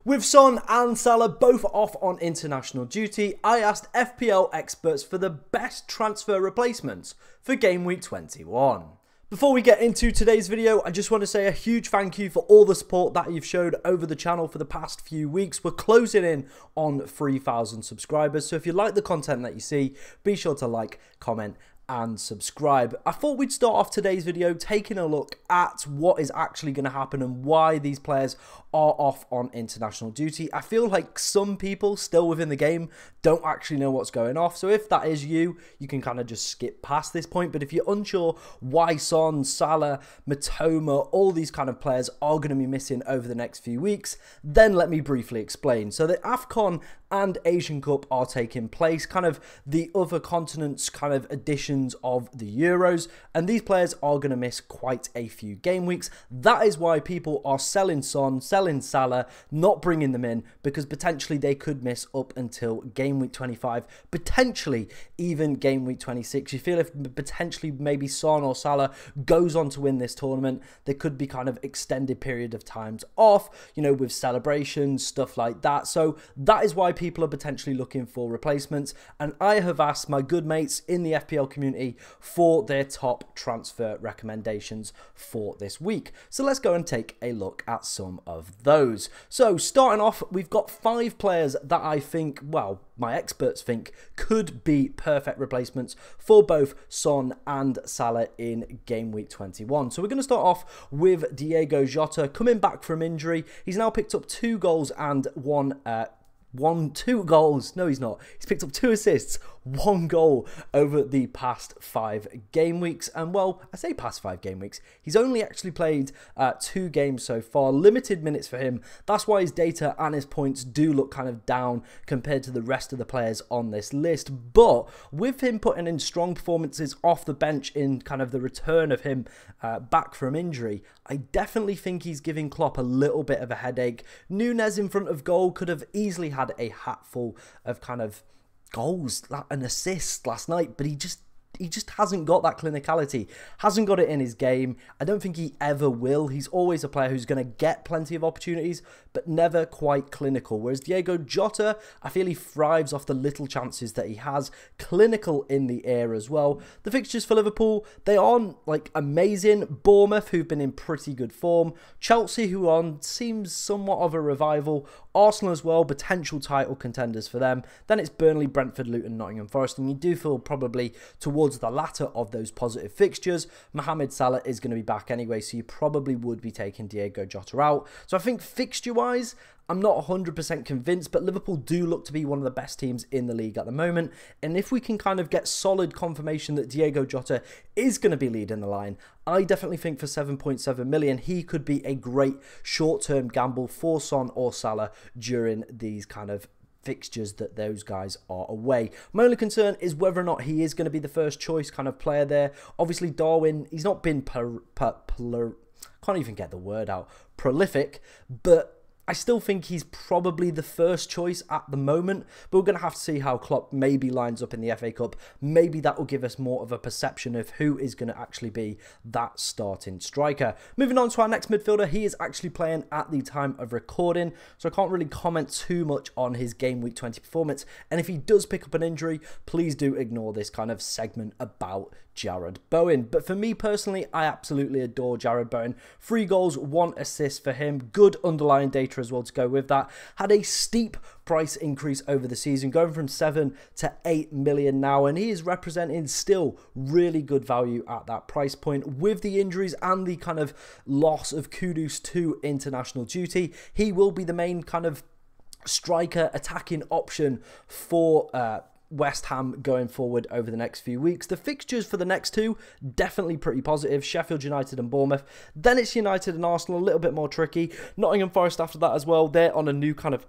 With Son and Salah both off on international duty, I asked FPL experts for the best transfer replacements for Game Week 21. Before we get into today's video, I just want to say a huge thank you for all the support that you've showed over the channel for the past few weeks. We're closing in on 3,000 subscribers, so if you like the content that you see, be sure to like, comment, and subscribe. I thought we'd start off today's video taking a look at what is actually going to happen and why these players are off on international duty. I feel like some people still within the game don't actually know what's going off, so if that is you, you can kind of just skip past this point. But if you're unsure why Son, Salah, Matoma, all these kind of players are going to be missing over the next few weeks, then let me briefly explain. So the AFCON and Asian Cup are taking place, kind of the other continents kind of editions of the Euros, and these players are going to miss quite a few game weeks. That is why people are selling Son, selling Salah, not bringing them in, because potentially they could miss up until game week 25, potentially even game week 26. You feel if potentially maybe Son or Salah goes on to win this tournament, there could be kind of extended period of times off, you know, with celebrations, stuff like that. So that is why people are potentially looking for replacements, and I have asked my good mates in the FPL community for their top transfer recommendations for this week. So let's go and take a look at some of those. So starting off, we've got 5 players that I think, well, my experts think could be perfect replacements for both Son and Salah in game week 21. So we're going to start off with Diogo Jota coming back from injury. He's now picked up 2 goals and 2 goals. No, he's not. He's picked up 2 assists, 1 goal over the past 5 game weeks. And well, I say past 5 game weeks. He's only actually played 2 games so far. Limited minutes for him. That's why his data and his points do look kind of down compared to the rest of the players on this list. But with him putting in strong performances off the bench in kind of the return of him back from injury, I definitely think he's giving Klopp a little bit of a headache. Nunes in front of goal could have easily had a hatful of kind of goals and assists last night, but he just hasn't got that clinicality, hasn't got it in his game. I don't think he ever will. He's always a player who's going to get plenty of opportunities, but never quite clinical. Whereas Diogo Jota, I feel he thrives off the little chances that he has, clinical in the air as well. The fixtures for Liverpool, they aren't like amazing. Bournemouth, who've been in pretty good form. Chelsea, who on seems somewhat of a revival. Arsenal as well, potential title contenders for them. Then it's Burnley, Brentford, Luton, Nottingham Forest, and you do feel probably towards the latter of those positive fixtures, Mohamed Salah is going to be back anyway, so you probably would be taking Diogo Jota out. So I think fixture-wise, I'm not 100% convinced, but Liverpool do look to be one of the best teams in the league at the moment. And if we can kind of get solid confirmation that Diogo Jota is going to be leading the line, I definitely think for 7.7 million, he could be a great short-term gamble for Son or Salah during these kind of fixtures that those guys are away. My only concern is whether or not he is going to be the first choice kind of player there. Obviously, Darwin, he's not been can't even get the word out, prolific, but I still think he's probably the first choice at the moment, but we're going to have to see how Klopp maybe lines up in the FA Cup. Maybe that will give us more of a perception of who is going to actually be that starting striker. Moving on to our next midfielder, he is actually playing at the time of recording, so I can't really comment too much on his game week 20 performance. And if he does pick up an injury, please do ignore this kind of segment about Jarrod Bowen. But for me personally, I absolutely adore Jarrod Bowen. 3 goals, 1 assist for him. Good underlying data as well to go with that. Had a steep price increase over the season, going from 7 to 8 million now, and he is representing still really good value at that price point. With the injuries and the kind of loss of Kudus to international duty, he will be the main kind of striker attacking option for West Ham going forward over the next few weeks. The fixtures for the next 2, definitely pretty positive. Sheffield United and Bournemouth. Then it's United and Arsenal, a little bit more tricky. Nottingham Forest after that as well. They're on a new kind of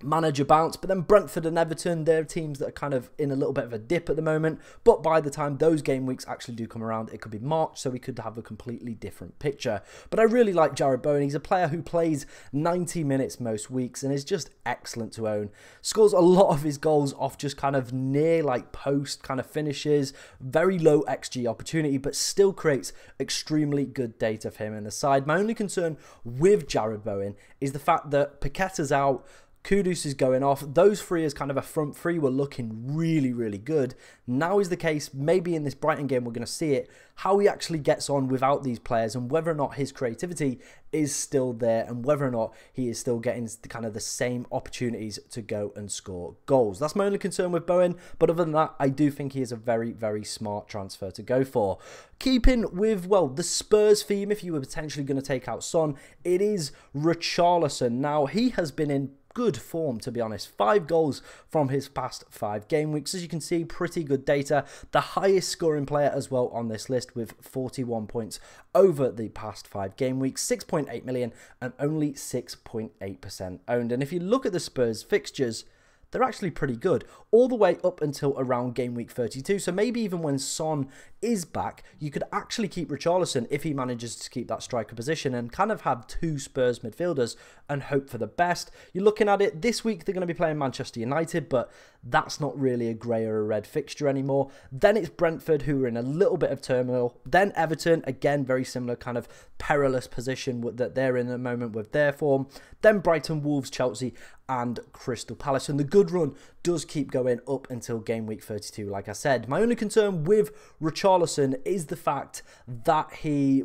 manager bounce. But then Brentford and Everton, they're teams that are kind of in a little bit of a dip at the moment, but by the time those game weeks actually do come around, it could be March, so we could have a completely different picture. But I really like Jarrod Bowen. He's a player who plays 90 minutes most weeks and is just excellent to own. Scores a lot of his goals off just kind of near like post kind of finishes, very low XG opportunity, but still creates extremely good data for him in the side. My only concern with Jarrod Bowen is the fact that Paqueta's out, Kudus is going off. Those three as kind of a front three were looking really, really good. Now is the case, maybe in this Brighton game we're going to see it, how he actually gets on without these players and whether or not his creativity is still there and whether or not he is still getting kind of the same opportunities to go and score goals. That's my only concern with Bowen, but other than that, I do think he is a very, very smart transfer to go for. Keeping with, well, the Spurs theme, if you were potentially going to take out Son, it is Repcalments. Now, he has been in good form, to be honest. 5 goals from his past 5 game weeks. As you can see, pretty good data. The highest scoring player as well on this list with 41 points over the past 5 game weeks. 6.8 million and only 6.8% owned. And if you look at the Spurs fixtures, they're actually pretty good all the way up until around game week 32. So maybe even when Son is back, you could actually keep Richarlison if he manages to keep that striker position and kind of have 2 Spurs midfielders and hope for the best. You're looking at it, this week they're going to be playing Manchester United, but that's not really a grey or a red fixture anymore. Then it's Brentford, who are in a little bit of turmoil. Then Everton, again, very similar kind of perilous position that they're in at the moment with their form. Then Brighton, Wolves, Chelsea and Crystal Palace. And the good run does keep going up until game week 32, like I said. My only concern with Richarlison is the fact that he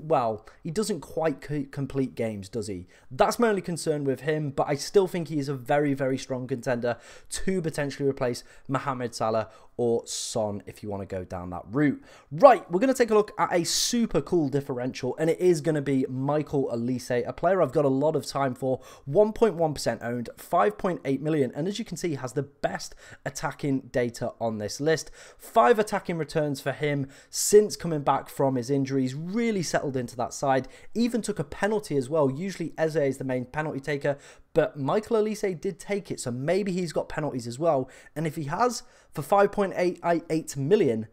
doesn't quite complete games, does he? That's my only concern with him, but I still think he is a very, very strong contender to potentially replace Mohamed Salah or Son if you want to go down that route. Right, we're going to take a look at a super cool differential, and it is going to be Michael Olise, a player I've got a lot of time for. 1.1% owned, 5.8 million, and as you can see, has the best attacking data on this list. 5 attacking returns for him since coming back from his injuries. Really settled into that side. Even took a penalty as well. Usually Eze is the main penalty taker, but Michael Olise did take it, so maybe he's got penalties as well. And if he has, for 5.8 million,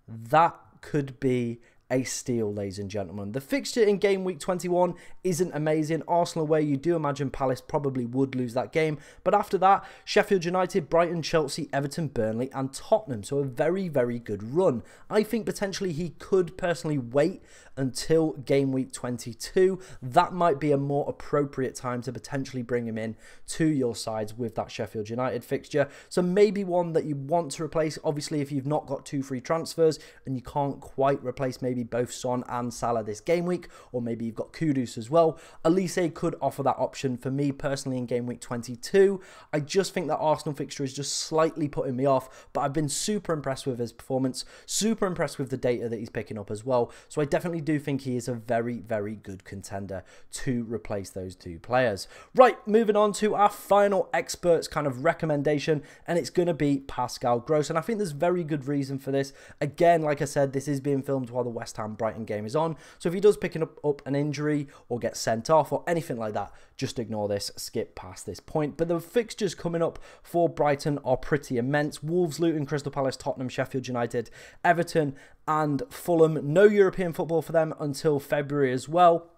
that could be a steal, ladies and gentlemen. The fixture in game week 21 isn't amazing. Arsenal away, you do imagine Palace probably would lose that game. But after that, Sheffield United, Brighton, Chelsea, Everton, Burnley and Tottenham. So a very, very good run. I think potentially he could personally wait until game week 22. That might be a more appropriate time to potentially bring him in to your sides with that Sheffield United fixture. So maybe one that you want to replace. Obviously, if you've not got 2 free transfers and you can't quite replace maybe both Son and Salah this game week, or maybe you've got Kudus as well, Olise could offer that option for me personally in game week 22. I just think that Arsenal fixture is just slightly putting me off, but I've been super impressed with his performance, super impressed with the data that he's picking up as well. So I definitely do think he is a very, very good contender to replace those 2 players. Right, moving on to our final experts kind of recommendation, and it's going to be Pascal Gross. And I think there's very good reason for this. Again, like I said, this is being filmed while the West Ham Brighton game is on, so if he does pick up an injury or get sent off or anything like that, just ignore this, skip past this point. But the fixtures coming up for Brighton are pretty immense. Wolves, Luton, Crystal Palace, Tottenham, Sheffield United, Everton and Fulham. No European football for them until February as well.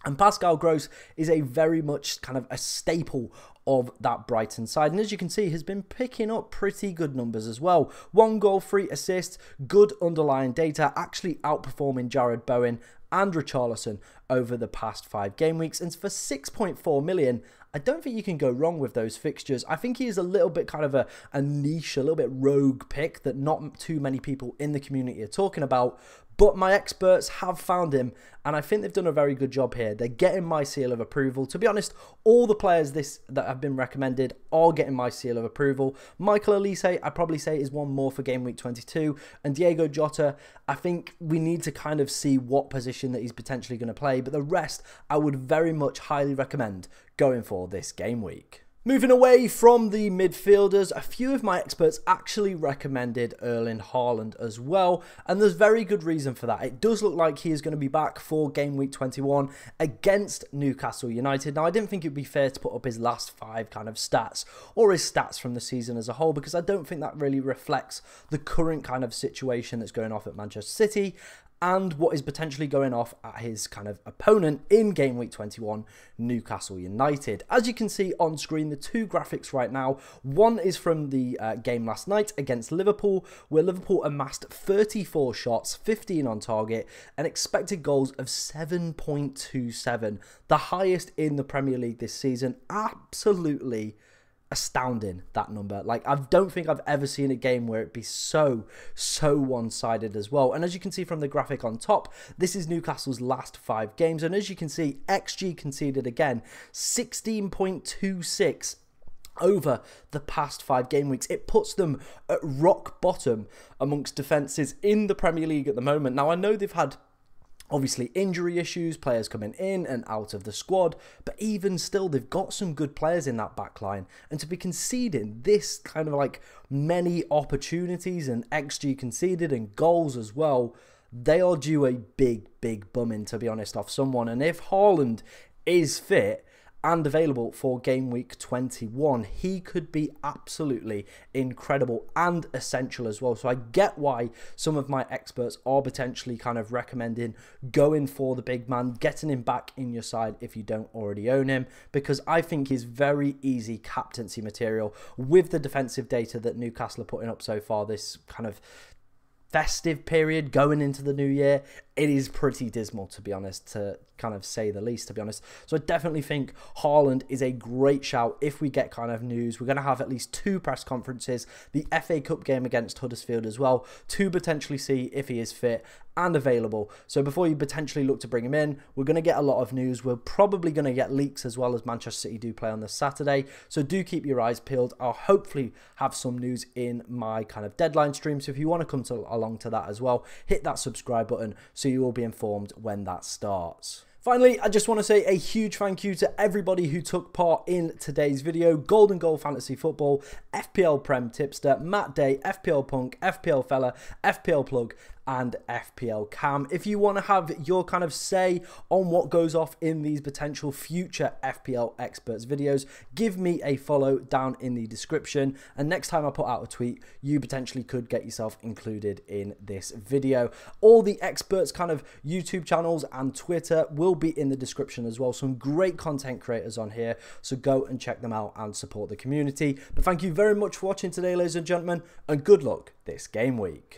And Pascal Gross is a very much kind of a staple of that Brighton side. And as you can see, has been picking up pretty good numbers as well. 1 goal, 3 assists, good underlying data, actually outperforming Jarrod Bowen and Richarlison over the past 5 game weeks. And for 6.4 million, I don't think you can go wrong with those fixtures. I think he is a little bit kind of a niche, a little bit rogue pick that not too many people in the community are talking about. But my experts have found him, and I think they've done a very good job here. They're getting my seal of approval. To be honest, all the players that have been recommended are getting my seal of approval. Michael Olise, I'd probably say, is one more for game week 22. And Diego Jota, I think we need to kind of see what position that he's potentially going to play. But the rest, I would very much highly recommend going for this game week. Moving away from the midfielders, a few of my experts actually recommended Erling Haaland as well, and there's very good reason for that. It does look like he is going to be back for game week 21 against Newcastle United. Now, I didn't think it would be fair to put up his last 5 kind of stats, or his stats from the season as a whole, because I don't think that really reflects the current kind of situation that's going off at Manchester City, and what is potentially going off at his kind of opponent in game week 21, Newcastle United. As you can see on screen, the 2 graphics right now, one is from the game last night against Liverpool, where Liverpool amassed 34 shots, 15 on target, and expected goals of 7.27, the highest in the Premier League this season. Absolutely astounding, that number. Like, I don't think I've ever seen a game where it be so one-sided as well. And as you can see from the graphic on top, this is Newcastle's last 5 games, and as you can see, XG conceded again 16.26 over the past 5 game weeks. It puts them at rock bottom amongst defences in the Premier League at the moment. Now, I know they've had obviously injury issues, players coming in and out of the squad, but even still, they've got some good players in that back line. And to be conceding this kind of like many opportunities and XG conceded and goals as well, they are due a big bumming, to be honest, off someone. And if Haaland is fit and available for game week 21, he could be absolutely incredible and essential as well. So I get why some of my experts are potentially kind of recommending going for the big man, getting him back in your side if you don't already own him, because I think he's very easy captaincy material with the defensive data that Newcastle are putting up so far this kind of festive period going into the new year. It is pretty dismal, to be honest, to kind of say the least, to be honest. So I definitely think Haaland is a great shout if we get kind of news. We're going to have at least 2 press conferences, the FA Cup game against Huddersfield as well, to potentially see if he is fit and available. So before you potentially look to bring him in, we're going to get a lot of news. We're probably going to get leaks as well, as Manchester City do play on this Saturday. So do keep your eyes peeled. I'll hopefully have some news in my kind of deadline stream. So if you want to come along to that as well, hit that subscribe button so you will be informed when that starts. Finally, I just want to say a huge thank you to everybody who took part in today's video. Golden Goal Fantasy Football, FPL Prem Tipster, Matt Day, FPL Punk, FPL Fella, FPL Plug, and FPL Cam. If you want to have your kind of say on what goes off in these potential future FPL experts videos, give me a follow down in the description, and next time I put out a tweet, you potentially could get yourself included in this video. All the experts kind of YouTube channels and Twitter will be in the description as well. Some great content creators on here, so go and check them out and support the community. But thank you very much for watching today, ladies and gentlemen, and good luck this game week.